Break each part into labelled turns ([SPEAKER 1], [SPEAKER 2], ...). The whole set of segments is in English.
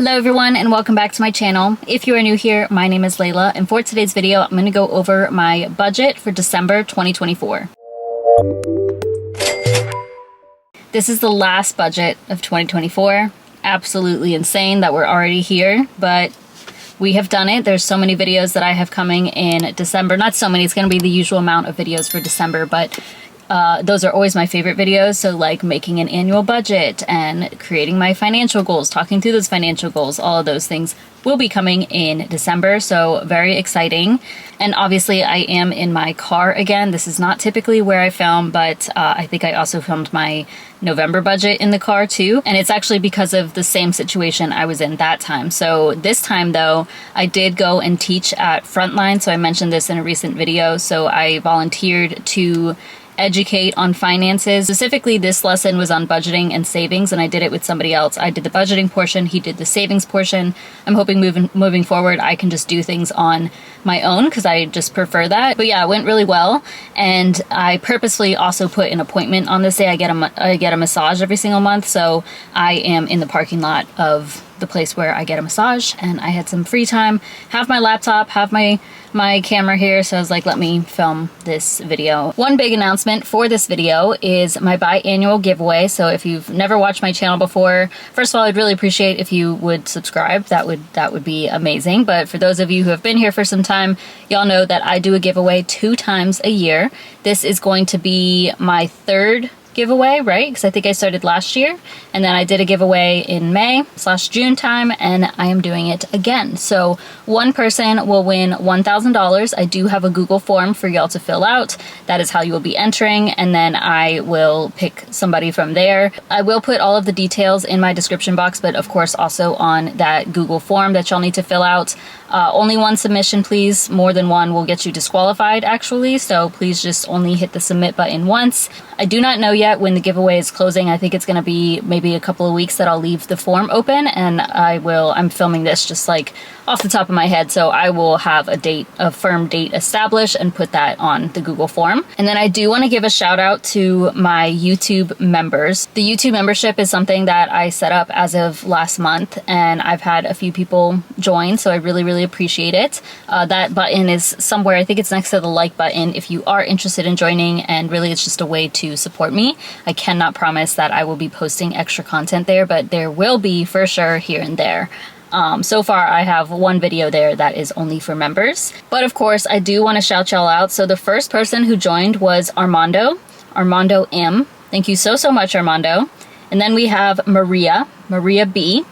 [SPEAKER 1] Hello everyone and welcome back to my channel. If you are new here, my name is Layla, and for today's video, I'm going to go over my budget for December 2024. This is the last budget of 2024. Absolutely insane that we're already here, but we have done it. There's so many videos that I have coming in December. Not so many, it's going to be the usual amount of videos for December, but those are always my favorite videos. So like making an annual budget and creating my financial goals, talking through those financial goals, all of those things will be coming in December. So very exciting. And obviously I am in my car again. This is not typically where I film, but I think I also filmed my November budget in the car too. And it's actually because of the same situation I was in that time. So this time though, I did go and teach at Frontline. So I mentioned this in a recent video. So I volunteered to educate on finances. Specifically, this lesson was on budgeting and savings, and I did it with somebody else. I did the budgeting portion, he did the savings portion. I'm hoping moving forward, I can just do things on my own because I just prefer that. But yeah, it went really well, and I purposely also put an appointment on this day. I get a massage every single month, so I am in the parking lot of the place where I get a massage, and I had some free time, have my laptop, have my camera here, so I was like, let me film this video. One big announcement for this video is my biannual giveaway. So if you've never watched my channel before, first of all, I'd really appreciate if you would subscribe. That would be amazing. But for those of you who have been here for some time, y'all know that I do a giveaway 2 times a year. This is going to be my 3rd giveaway, right? Because I think I started last year, and then I did a giveaway in May/June time, and I am doing it again. So one person will win $1,000. I do have a Google form for y'all to fill out. That is how you will be entering, and then I will pick somebody from there. I will put all of the details in my description box, but of course also on that Google form that y'all need to fill out. Only one submission, please. More than one will get you disqualified, actually, so please just only hit the submit button once. I do not know yet when the giveaway is closing. I think it's going to be maybe a couple of weeks that I'll leave the form open, and I'm filming this just like off the top of my head, so I will have a firm date established and put that on the Google form. And then I do want to give a shout out to my YouTube members. The YouTube membership is something that I set up as of last month, and I've had a few people join, so I really appreciate it. That button is somewhere, I think it's next to the like button if you are interested in joining, and really it's just a way to support me. I cannot promise that I will be posting extra content there, but there will be for sure here and there. So far I have one video there that is only for members. But of course I do want to shout y'all out. So the first person who joined was Armando M. Thank you so much, Armando. And then we have Maria B.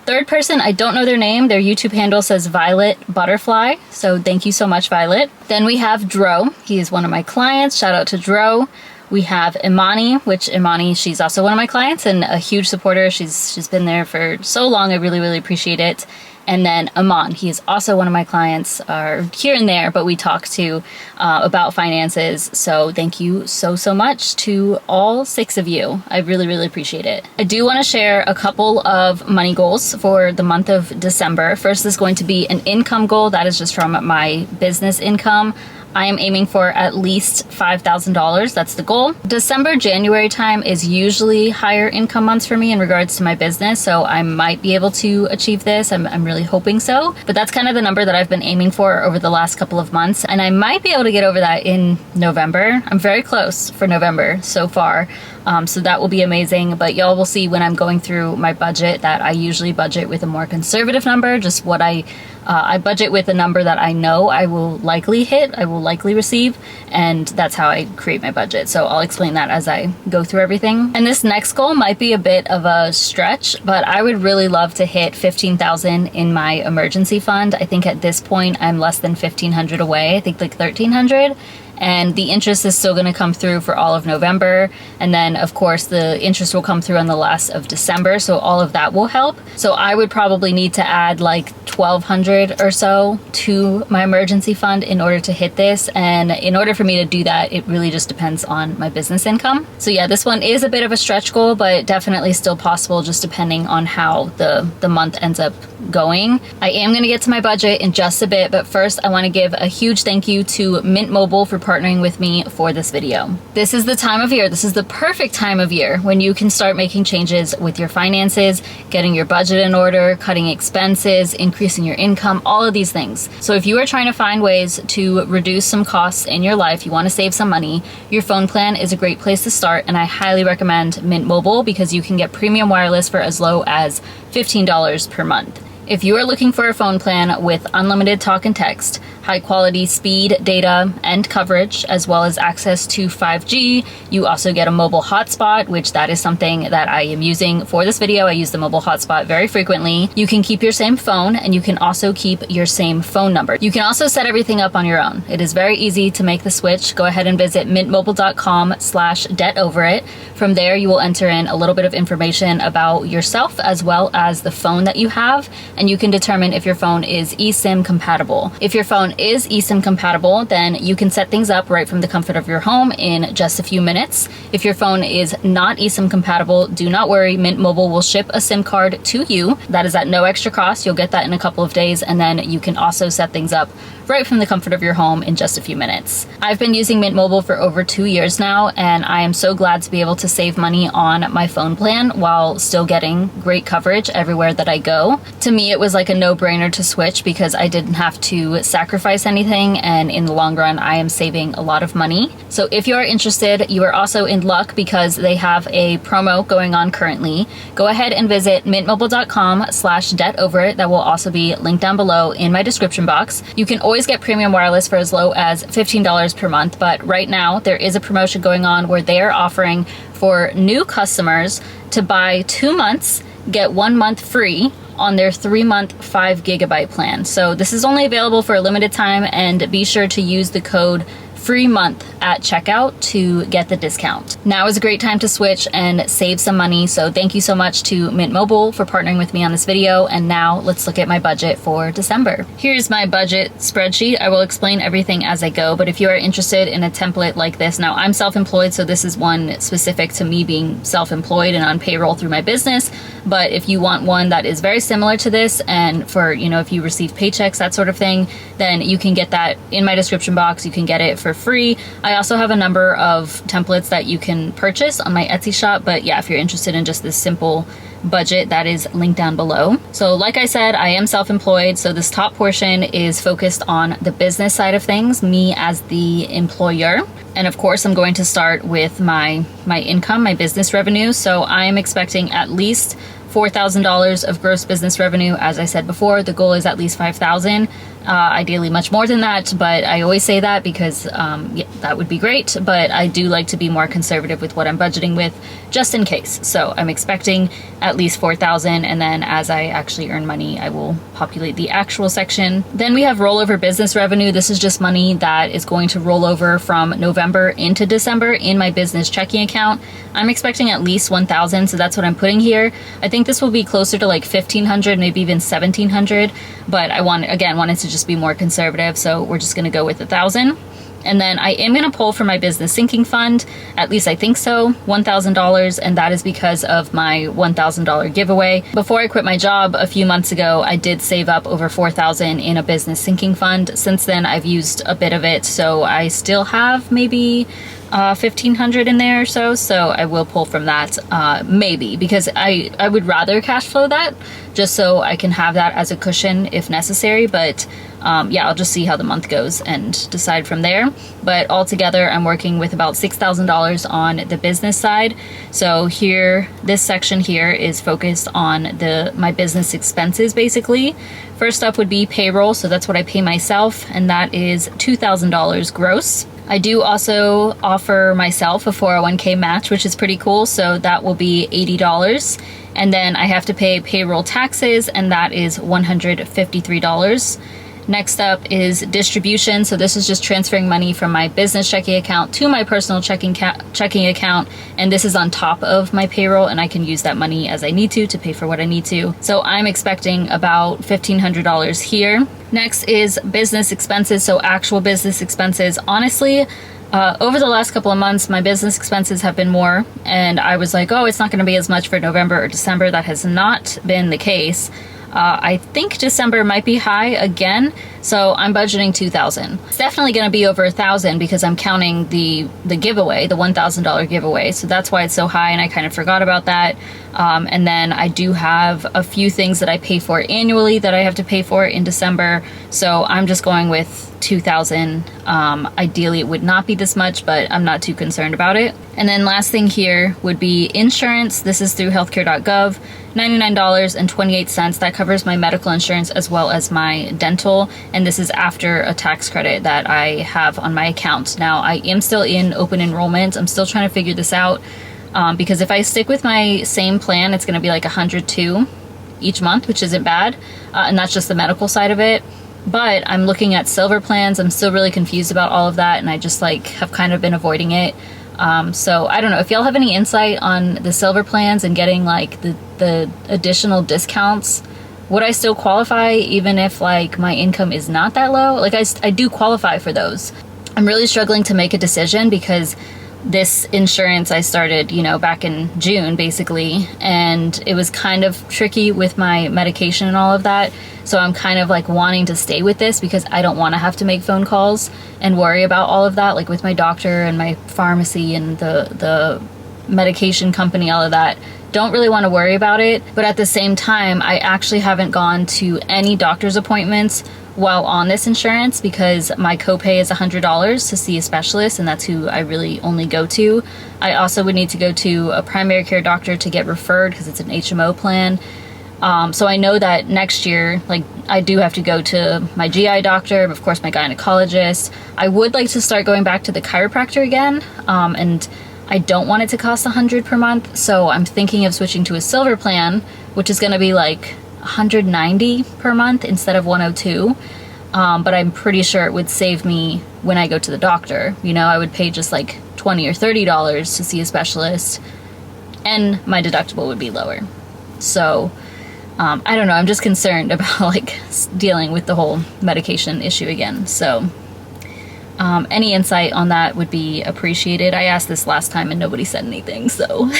[SPEAKER 1] Third person, I don't know their name. Their YouTube handle says Violet Butterfly. So thank you so much, Violet. Then we have Dro. He is one of my clients. Shout out to Dro. We have Imani, which Imani, she's also one of my clients and a huge supporter. She's been there for so long. I really appreciate it. And then Aman, he is also one of my clients, here and there, but we talk to about finances. So thank you so much to all 6 of you. I really appreciate it. I do want to share a couple of money goals for the month of December. First is going to be an income goal. That is just from my business income. I am aiming for at least $5,000. That's the goal. December, January time is usually higher income months for me in regards to my business, so I might be able to achieve this. I'm really hoping so. But that's kind of the number that I've been aiming for over the last couple of months, and I might be able to get over that in November. I'm very close for November so far. So that will be amazing, but y'all will see when I'm going through my budget that I usually budget with a more conservative number, just what I budget with a number that I know I will likely hit, I will likely receive, and that's how I create my budget. So I'll explain that as I go through everything. And this next goal might be a bit of a stretch, but I would really love to hit $15,000 in my emergency fund. I think at this point I'm less than $1,500 away, I think like $1,300. And the interest is still going to come through for all of November, and then of course the interest will come through on the last of December, so all of that will help. So I would probably need to add like $1,200 or so to my emergency fund in order to hit this, and in order for me to do that, it really just depends on my business income. So yeah, this one is a bit of a stretch goal, but definitely still possible, just depending on how the month ends up going. I am going to get to my budget in just a bit, but first I want to give a huge thank you to Mint Mobile for partnering with me for this video. This is the time of year, this is the perfect time of year when you can start making changes with your finances, getting your budget in order, cutting expenses, increasing your income, all of these things. So if you are trying to find ways to reduce some costs in your life, you want to save some money, your phone plan is a great place to start, and I highly recommend Mint Mobile because you can get premium wireless for as low as $15 per month. If you are looking for a phone plan with unlimited talk and text, high quality speed, data, and coverage, as well as access to 5G, you also get a mobile hotspot, which that is something that I am using for this video. I use the mobile hotspot very frequently. You can keep your same phone, and you can also keep your same phone number. You can also set everything up on your own. It is very easy to make the switch. Go ahead and visit mintmobile.com/debtoverit. From there, you will enter in a little bit of information about yourself as well as the phone that you have, and you can determine if your phone is eSIM compatible. If your phone is eSIM compatible, then you can set things up right from the comfort of your home in just a few minutes. If your phone is not eSIM compatible, do not worry. Mint Mobile will ship a SIM card to you. That is at no extra cost. You'll get that in a couple of days, and then you can also set things up right from the comfort of your home in just a few minutes. I've been using Mint Mobile for over 2 years now, and I am so glad to be able to save money on my phone plan while still getting great coverage everywhere that I go. To me, it was like a no-brainer to switch because I didn't have to sacrifice anything, and in the long run, I am saving a lot of money. So if you are interested, you are also in luck because they have a promo going on currently. Go ahead and visit mintmobile.com/debtoverit. That will also be linked down below in my description box. You can always get premium wireless for as low as $15 per month, but right now there is a promotion going on where they are offering for new customers to buy 2 months, get 1 month free on their 3-month 5 GB plan. So this is only available for a limited time, and be sure to use the code free month at checkout to get the discount. Now is a great time to switch and save some money. So thank you so much to Mint Mobile for partnering with me on this video. And now let's look at my budget for December. Here's my budget spreadsheet. I will explain everything as I go, but if you are interested in a template like this, now I'm self-employed, so this is one specific to me being self-employed and on payroll through my business. But if you want one that is very similar to this, and for, if you receive paychecks, that sort of thing, then you can get that in my description box. You can get it for free. I also have a number of templates that you can purchase on my Etsy shop, but yeah, if you're interested in just this simple budget, that is linked down below. So like I said, I am self-employed, so this top portion is focused on the business side of things, me as the employer. And of course, I'm going to start with my income, my business revenue. So I am expecting at least $4,000 of gross business revenue. As I said before, the goal is at least $5,000. Ideally much more than that, but I always say that because yeah, that would be great, but I do like to be more conservative with what I'm budgeting with just in case. So I'm expecting at least $4,000, and then as I actually earn money, I will populate the actual section. Then we have rollover business revenue. This is just money that is going to roll over from November into December in my business checking account. I'm expecting at least 1,000, so that's what I'm putting here. I think this will be closer to like 1,500, maybe even 1,700, but I wanted to just be more conservative, so we're just going to go with 1,000. And then I am going to pull from my business sinking fund, at least I think so, $1,000, and that is because of my $1,000 giveaway. Before I quit my job a few months ago, I did save up over $4,000 in a business sinking fund. Since then, I've used a bit of it, so I still have maybe 1,500 in there or so I will pull from that, maybe, because I would rather cash flow that just so I can have that as a cushion if necessary, but yeah, I'll just see how the month goes and decide from there. But altogether, I'm working with about $6,000 on the business side. So here, this section here is focused on my business expenses, basically. First up would be payroll, so that's what I pay myself, and that is $2,000 gross. I do also offer myself a 401k match, which is pretty cool, so that will be $80. And then I have to pay payroll taxes, and that is $153. Next up is distribution. So this is just transferring money from my business checking account to my personal checking account. And this is on top of my payroll, and I can use that money as I need to pay for what I need to. So I'm expecting about $1,500 here. Next is business expenses. So actual business expenses. Honestly, over the last couple of months, my business expenses have been more, and I was like, oh, it's not going to be as much for November or December. That has not been the case. I think December might be high again, so I'm budgeting $2,000. It's definitely going to be over $1,000 because I'm counting the giveaway, the $1,000 giveaway, so that's why it's so high, and I kind of forgot about that. And then I do have a few things that I pay for annually that I have to pay for in December, so I'm just going with $2,000. Ideally it would not be this much, but I'm not too concerned about it. And then last thing here would be insurance. This is through healthcare.gov, $99.28. That covers my medical insurance as well as my dental, and this is after a tax credit that I have on my account. Now I am still in open enrollment. I'm still trying to figure this out, because if I stick with my same plan, it's going to be like $102 each month, which isn't bad, and that's just the medical side of it. But I'm looking at silver plans. I'm still really confused about all of that, and I just like have kind of been avoiding it. So I don't know if y'all have any insight on the silver plans and getting like the additional discounts. Would I still qualify even if like my income is not that low? Like I do qualify for those. I'm really struggling to make a decision because this insurance I started, you know, back in June basically, and it was kind of tricky with my medication and all of that. So I'm kind of like wanting to stay with this because I don't want to have to make phone calls and worry about all of that, like with my doctor and my pharmacy and the medication company, all of that. Don't really want to worry about it. But at the same time, I actually haven't gone to any doctor's appointments while on this insurance because my copay is $100 to see a specialist, and that's who I really only go to. I also would need to go to a primary care doctor to get referred because it's an HMO plan. So I know that next year, like, I do have to go to my GI doctor, of course my gynecologist. I would like to start going back to the chiropractor again, and I don't want it to cost $100 per month, so I'm thinking of switching to a silver plan, which is going to be like $190 per month instead of $102. But I'm pretty sure it would save me when I go to the doctor. You know, I would pay just like $20 or $30 to see a specialist, and my deductible would be lower. So I don't know, I'm just concerned about like dealing with the whole medication issue again. So any insight on that would be appreciated. I asked this last time and nobody said anything, so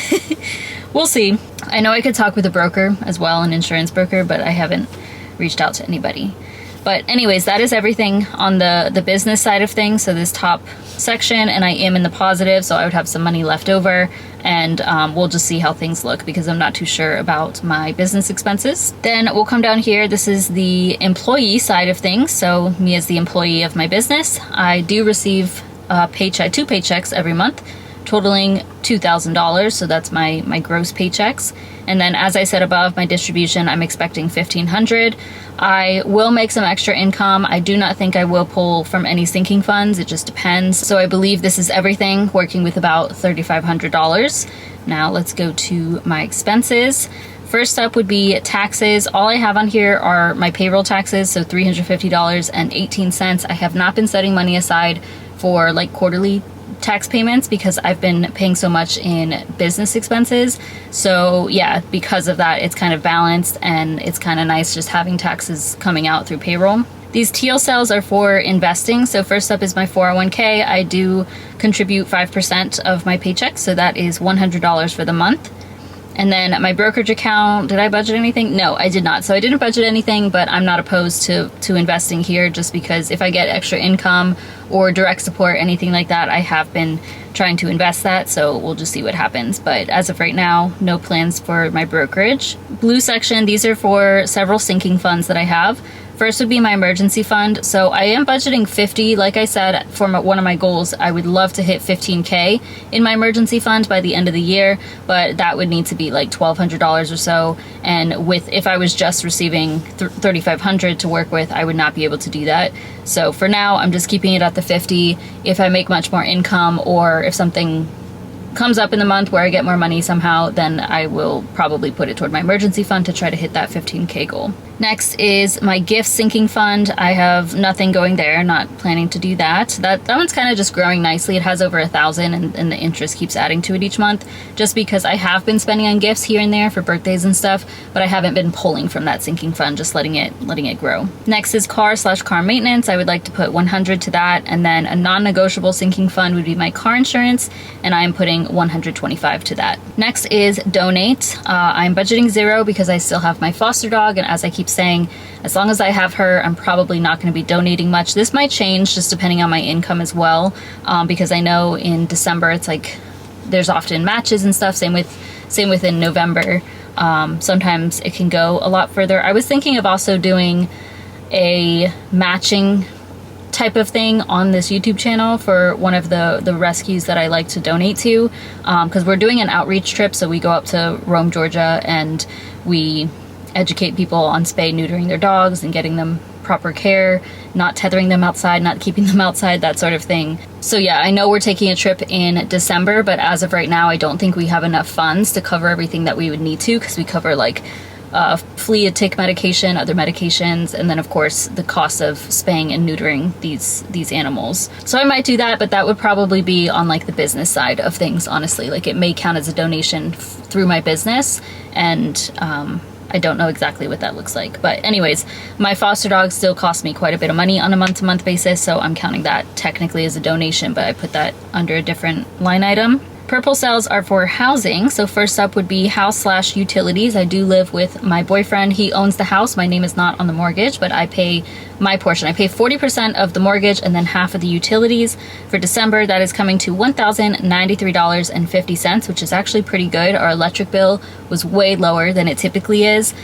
[SPEAKER 1] we'll see. I know I could talk with a broker as well, an insurance broker, but I haven't reached out to anybody. But anyways, that is everything on the business side of things. So this top section, and I am in the positive, so I would have some money left over, and we'll just see how things look because I'm not too sure about my business expenses. Then we'll come down here. This is the employee side of things. So me as the employee of my business, I do receive a paycheck, 2 paychecks every month, totaling $2,000. So that's my gross paychecks. And then as I said above, my distribution, I'm expecting $1,500. I will make some extra income. I do not think I will pull from any sinking funds. It just depends. So I believe this is everything, working with about $3,500. Now let's go to my expenses. First up would be taxes. All I have on here are my payroll taxes, so $350.18. I have not been setting money aside for like quarterly tax payments because I've been paying so much in business expenses. So yeah, because of that, it's kind of balanced, and it's kind of nice just having taxes coming out through payroll. These teal cells are for investing. So first up is my 401k. I do contribute 5% of my paycheck, so that is $100 for the month. And then my brokerage account, did I budget anything? No, I did not. So I didn't budget anything, but I'm not opposed to investing here just because if I get extra income or direct support, anything like that, I have been trying to invest that. So we'll just see what happens. But as of right now, no plans for my brokerage. Blue section, these are for several sinking funds that I have. First would be my emergency fund. So I am budgeting 50. Like I said, for one of my goals, I would love to hit 15K in my emergency fund by the end of the year, but that would need to be like $1,200 or so. And if I was just receiving $3,500 to work with, I would not be able to do that. So for now, I'm just keeping it at the 50. If I make much more income, or if something comes up in the month where I get more money somehow, then I will probably put it toward my emergency fund to try to hit that 15K goal. Next is my gift sinking fund. I have nothing going there, not planning to do that. That one's kind of just growing nicely. It has over 1,000 and the interest keeps adding to it each month, just because I have been spending on gifts here and there for birthdays and stuff, but I haven't been pulling from that sinking fund, just letting it grow. Next is car maintenance. I would like to put 100 to that, and then a non-negotiable sinking fund would be my car insurance, and I'm putting 125 to that. Next is donate. I'm budgeting 0 because I still have my foster dog, and as I keep keep saying, as long as I have her, I'm probably not going to be donating much. This might change just depending on my income as well, because I know in December it's like there's often matches and stuff. Same with in November. Sometimes it can go a lot further. I was thinking of also doing a matching type of thing on this YouTube channel for one of the rescues that I like to donate to, because we're doing an outreach trip. So we go up to Rome, Georgia, and we educate people on neutering their dogs and getting them proper care, not tethering them outside, not keeping them outside, that sort of thing. So yeah, I know we're taking a trip in December, but as of right now, I don't think we have enough funds to cover everything that we would need to, because we cover like flea and tick medication, other medications, and then of course the cost of spaying and neutering these animals. So I might do that, but that would probably be on like the business side of things, honestly. Like it may count as a donation through my business, and I don't know exactly what that looks like. But anyways, my foster dog still costs me quite a bit of money on a month-to-month basis, so I'm counting that technically as a donation, but I put that under a different line item. Purple cells are for housing. So first up would be house/utilities. I do live with my boyfriend. He owns the house. My name is not on the mortgage, but I pay my portion. I pay 40% of the mortgage and then half of the utilities. For December, that is coming to $1,093.50, which is actually pretty good. Our electric bill was way lower than it typically is.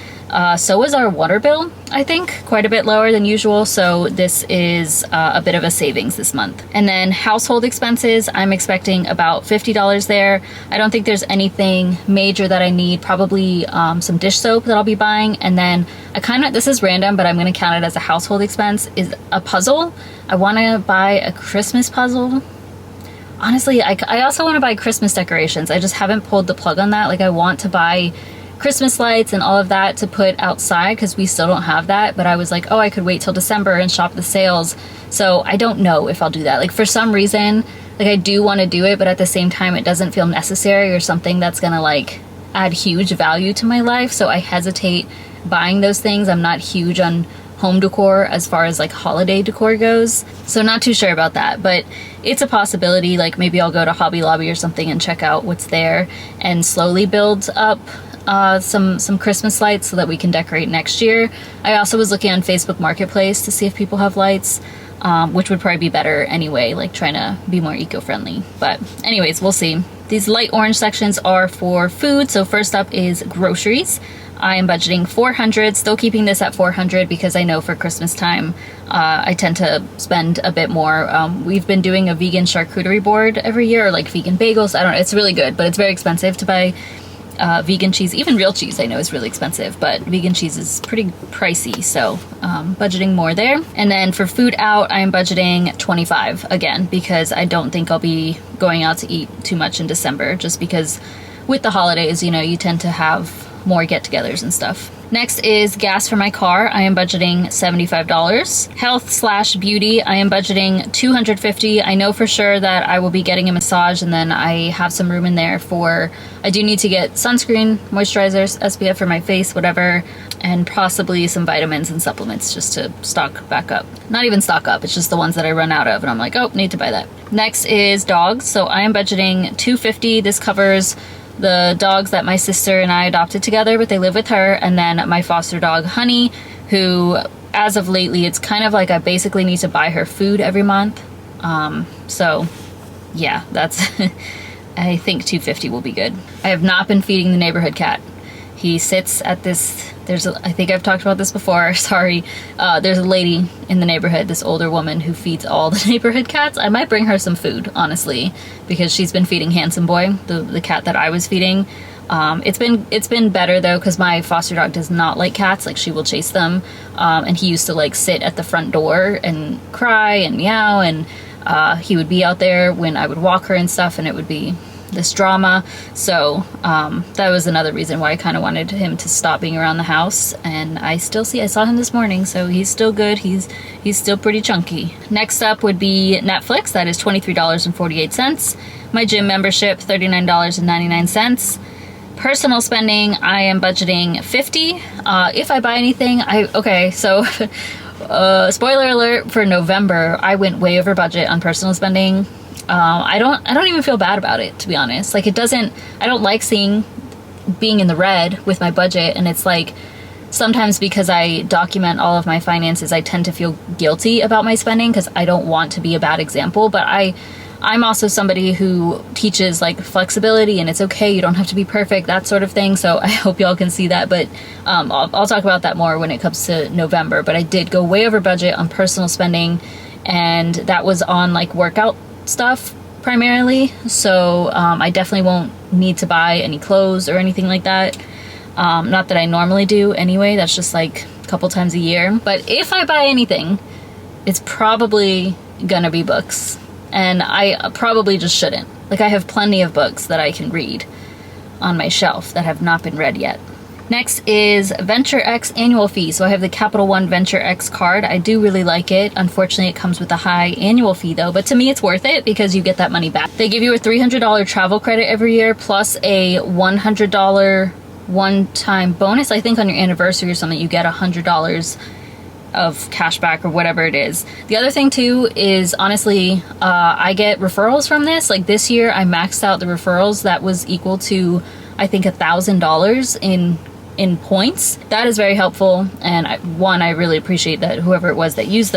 [SPEAKER 1] So was our water bill, I think, quite a bit lower than usual. So this is a bit of a savings this month. And then household expenses, I'm expecting about $50 there. I don't think there's anything major that I need. Probably some dish soap that I'll be buying. And then this is random, but I'm going to count it as a household expense, is a puzzle. I want to buy a Christmas puzzle. Honestly, I also want to buy Christmas decorations. I just haven't pulled the plug on that. Like I want to buy Christmas lights and all of that to put outside, because we still don't have that. But I was like, oh, I could wait till December and shop the sales. So I don't know if I'll do that. Like for some reason, like I do want to do it, but at the same time, it doesn't feel necessary or something that's gonna like add huge value to my life. So I hesitate buying those things. I'm not huge on home decor as far as like holiday decor goes. So not too sure about that, but it's a possibility. Like maybe I'll go to Hobby Lobby or something and check out what's there and slowly build up some Christmas lights so that we can decorate next year. I also was looking on Facebook Marketplace to see if people have lights, which would probably be better anyway, like trying to be more eco-friendly. But anyways, we'll see. These light orange sections are for food. So first up is groceries. I am budgeting $400, still keeping this at $400 because I know for Christmas time I tend to spend a bit more. We've been doing a vegan charcuterie board every year, or like vegan bagels. I don't know, it's really good, but it's very expensive to buy vegan cheese. Even real cheese I know is really expensive, but vegan cheese is pretty pricey, so budgeting more there. And then for food out, I am budgeting $25 again, because I don't think I'll be going out to eat too much in December, just because with the holidays, you know, you tend to have more get-togethers and stuff. Next is gas for my car. I am budgeting $75. Health/beauty, I am budgeting $250. I know for sure that I will be getting a massage, and then I have some room in there for, I do need to get sunscreen, moisturizers, SPF for my face, whatever, and possibly some vitamins and supplements just to stock back up. Not even stock up, it's just the ones that I run out of and I'm like, oh, need to buy that. Next is dogs. So I am budgeting $250. This covers the dogs that my sister and I adopted together, but they live with her, and then my foster dog Honey, who as of lately, it's kind of like I basically need to buy her food every month. So yeah, that's I think $250 will be good. I have not been feeding the neighborhood cat. He sits at this, I think I've talked about this before, sorry. There's a lady in the neighborhood, this older woman who feeds all the neighborhood cats. I might bring her some food, honestly, because she's been feeding Handsome Boy, the cat that I was feeding. It's been better though, because my foster dog does not like cats. Like she will chase them. And he used to like sit at the front door and cry and meow, and he would be out there when I would walk her and stuff, and it would be this drama. So that was another reason why I kind of wanted him to stop being around the house. And I saw him this morning, so he's still good. He's still pretty chunky. Next up would be Netflix. That is $23.48. My gym membership, $39.99. Personal spending, I am budgeting $50. If I buy anything, spoiler alert, for November I went way over budget on personal spending. I don't even feel bad about it, to be honest. Like, I don't like being in the red with my budget, and it's like, I don't like seeing being in the red. sometimes because I document all of my finances, I tend to feel guilty about my spending because I don't want to be a bad example. But I'm also somebody who teaches like flexibility, and it's okay, you don't have to be perfect, that sort of thing. So I hope y'all can see that. But I'll talk about that more when it comes to November. But I did go way over budget on personal spending, and that was on like workout stuff primarily. So I definitely won't need to buy any clothes or anything like that. Not that I normally do anyway, that's just like a couple times a year. But if I buy anything, it's probably gonna be books. And I probably just shouldn't. Like, I have plenty of books that I can read on my shelf that have not been read yet. Next is Venture X annual fee. So I have the Capital One Venture X card. I do really like it. Unfortunately, it comes with a high annual fee though, but to me it's worth it because you get that money back. They give you a $300 travel credit every year plus a $100 one-time bonus. I think on your anniversary or something, you get $100 of cash back or whatever it is. The other thing too is, honestly, I get referrals from this. Like this year I maxed out the referrals. That was equal to, I think, $1,000 in points. That is very helpful, and I really appreciate that whoever it was that used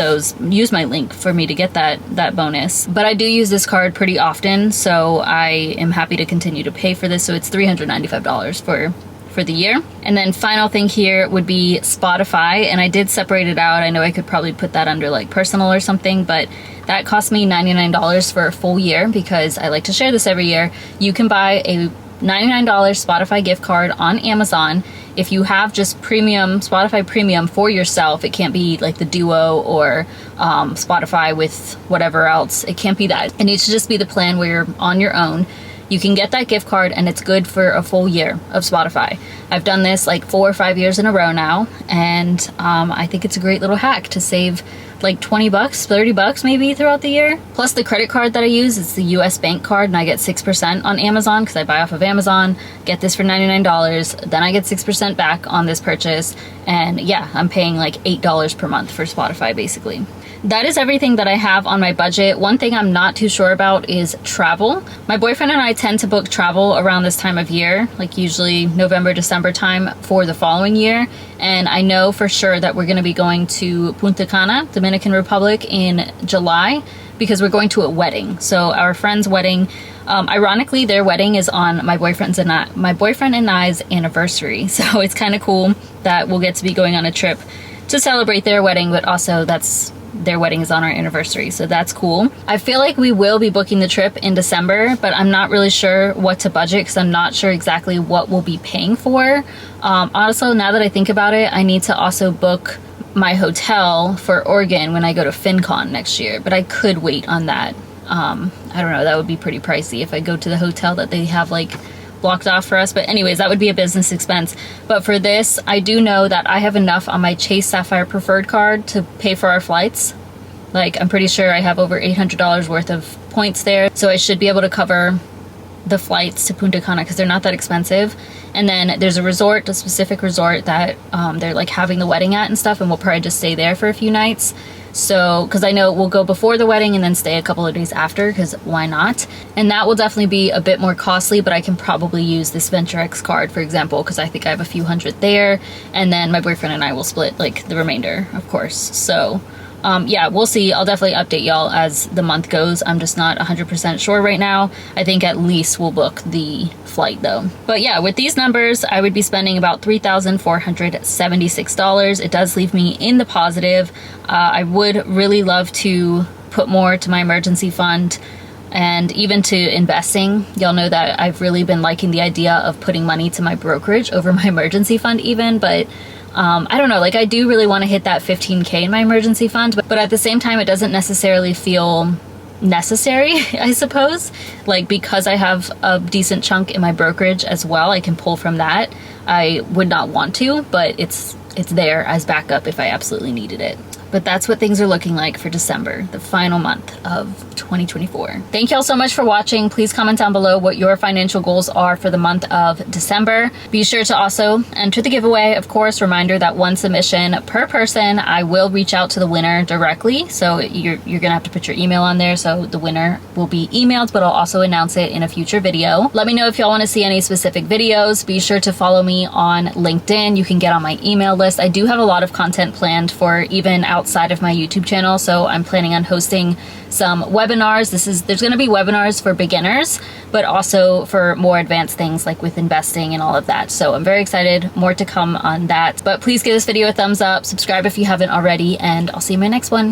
[SPEAKER 1] my link for me to get that bonus. But I do use this card pretty often, so I am happy to continue to pay for this. So it's $395 for the year. And then final thing here would be Spotify, and I did separate it out. I know I could probably put that under like personal or something, but that cost me $99 for a full year because I like to share this every year. You can buy a $99 Spotify gift card on Amazon. If you have just premium, Spotify premium for yourself, it can't be like the Duo or Spotify with whatever else. It can't be that. It needs to just be the plan where you're on your own. You can get that gift card and it's good for a full year of Spotify. I've done this like 4 or 5 years in a row now, and I think it's a great little hack to save like $20, $30 maybe throughout the year. Plus the credit card that I use is the US bank card, and I get 6% on Amazon because I buy off of Amazon. Get this for $99, then I get 6% back on this purchase, and yeah, I'm paying like $8 per month for Spotify basically. That is everything that I have on my budget. One thing I'm not too sure about is travel. My boyfriend and I tend to book travel around this time of year, like usually November, December time for the following year. And I know for sure that we're gonna be going to Punta Cana, Dominican Republic in July, because we're going to a wedding. So our friend's wedding, ironically, their wedding is on my boyfriend and I's anniversary. So it's kind of cool that we'll get to be going on a trip to celebrate their wedding, but also their wedding is on our anniversary, so that's cool. I feel like we will be booking the trip in December, but I'm not really sure what to budget because I'm not sure exactly what we'll be paying for. Also, now that I think about it, I need to also book my hotel for Oregon when I go to FinCon next year, but I could wait on that. I don't know, that would be pretty pricey if I go to the hotel that they have like blocked off for us. But anyways, that would be a business expense. But for this, I do know that I have enough on my Chase Sapphire Preferred card to pay for our flights. Like, I'm pretty sure I have over $800 worth of points there, so I should be able to cover the flights to Punta Cana because they're not that expensive. And then there's a specific resort that they're like having the wedding at and stuff, and we'll probably just stay there for a few nights. So, because I know we'll go before the wedding and then stay a couple of days after, because why not? And that will definitely be a bit more costly, but I can probably use this Venture X card, for example, because I think I have a few hundred there, and then my boyfriend and I will split like the remainder, of course. So yeah, we'll see. I'll definitely update y'all as the month goes. I'm just not 100% sure right now. I think at least we'll book the flight though. But yeah, with these numbers, I would be spending about $3,476. It does leave me in the positive. I would really love to put more to my emergency fund and even to investing. Y'all know that I've really been liking the idea of putting money to my brokerage over my emergency fund even, but I don't know, like I do really want to hit that 15K in my emergency fund, but at the same time, it doesn't necessarily feel necessary, I suppose. Like, because I have a decent chunk in my brokerage as well, I can pull from that. I would not want to, but it's there as backup if I absolutely needed it. But that's what things are looking like for December, the final month of 2024. Thank you all so much for watching. Please comment down below what your financial goals are for the month of December. Be sure to also enter the giveaway. Of course, reminder that one submission per person. I will reach out to the winner directly. So you're gonna have to put your email on there. So the winner will be emailed, but I'll also announce it in a future video. Let me know if y'all want to see any specific videos. Be sure to follow me on LinkedIn. You can get on my email list. I do have a lot of content planned for even outside of my YouTube channel. So I'm planning on hosting some webinars. There's going to be webinars for beginners, but also for more advanced things like with investing and all of that. So I'm very excited. More to come on that. But please give this video a thumbs up, subscribe if you haven't already, and I'll see you in my next one.